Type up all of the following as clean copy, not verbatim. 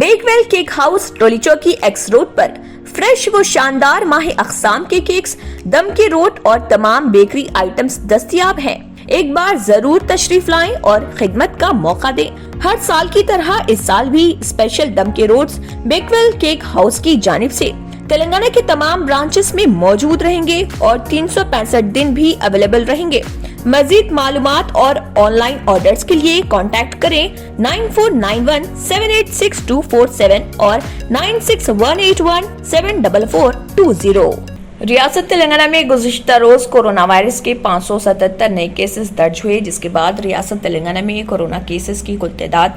Bakewell cake house टोली चौकी x road पर fresh व शानदार माही अक़साम के केक्स, दम के रोट और तमाम बेकरी आइटम्स दस्तयाब हैं। एक बार जरूर तशरीफ लाएं और खिदमत का मौका दें। हर साल की तरह इस साल भी स्पेशल दम के रोट्स बेकवेल केक हाउस की जानिब से तेलंगाना के तमाम ब्रांचेस में मौजूद रहेंगे और 365 दिन भी अवेलेबल रहेंगे। मजीद मालूमात और ऑनलाइन ऑर्डर्स के लिए कांटेक्ट करें 9491786247 और 9618174420। रियासत तेलंगाना में गुज़िश्ता रोज कोरोना वायरस के 577 नए केसेस दर्ज हुए, जिसके बाद रियासत तेलंगाना में कोरोना केसेस की कुल तादाद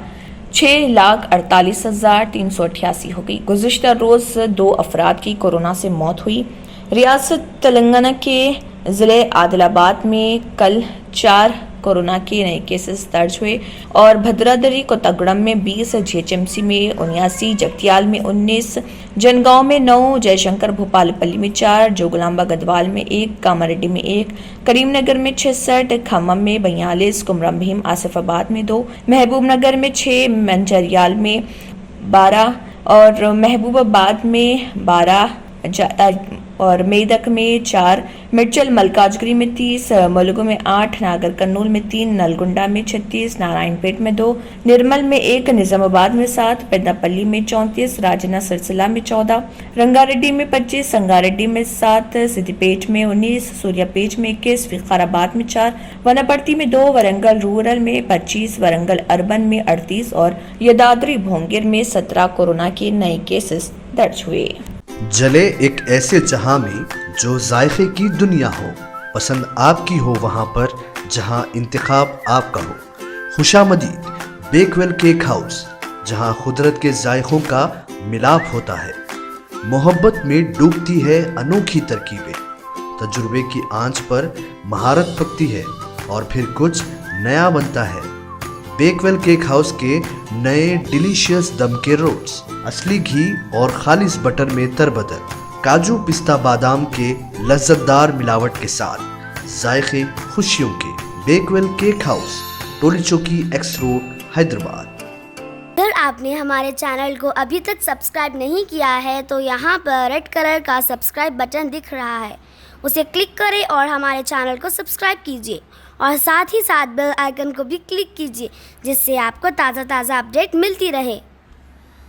6,48,388 हो गई। गुज़िश्ता रोज 2 अफराद की कोरोना से मौत हुई। रियासत तेलंगाना के ज़िले आदिलाबाद में कल 4 कोरोना के नए केसेस दर्ज हुए और भद्रादरी कोत्तागुड़म में 20, जीएचएमसी में 79, जगतियाल में 19, जनगांव में 9, जयशंकर भोपालपल्ली में 4, जोगुलांबा गदवाल में 1, कामारेड्डी में 1, करीमनगर में 66, खम्मम में 42, कुमरम भीम आसिफाबाद में 2, महबूबनगर में 6, मंचरियाल में 12 और महबूबाबाद में 12 और मेदक में 4, मिर्चल मलकाजगिरी में 30, मुलुगु में 8, नागर कर्नूल में 3, नलगुंडा में 36, नारायणपेट में 2, निर्मल में 1, निजामाबाद में 7, पेद्दापल्ली में 34, राजन्ना सिरसिला में 14, रंगारेड्डी में 25, संगारेड्डी में 7, सिद्दीपेट में 19, सूर्यापेट में 21, विकाराबाद में 4, वनापर्ती में 2, वरंगल रूरल में 25, वरंगल अर्बन में 38 और यदाद्री भोंगिर में 17 कोरोना के नए केसेस दर्ज हुए। जले एक ऐसे जहां में जो जायके की दुनिया हो, पसंद आपकी हो वहां पर जहां इंतखाब आपका हो। खुशामदीद बेकवेल केक हाउस, जहां कुदरत के जायकों का मिलाप होता है, मोहब्बत में डूबती है अनोखी तरकीबें, तजुर्बे की आंच पर महारत पकती है और फिर कुछ नया बनता है। बेकवेल केक हाउस के नए डिलीशियस दम के रोट्स असली घी और खालिस बटर में तरबतर, काजू पिस्ता बादाम के लज्जतदार मिलावट के साथ जायके खुशियों के। बेकवेल केक हाउस टोली चौकी एक्स रोड हैदराबाद। अगर आपने हमारे चैनल को अभी तक सब्सक्राइब नहीं किया है तो यहाँ पर रेड कलर का सब्सक्राइब बटन दिख रहा है, उसे क्लिक करें और हमारे चैनल को सब्सक्राइब कीजिए और साथ ही साथ बेल आइकन को भी क्लिक कीजिए, जिससे आपको ताज़ा अपडेट मिलती रहे।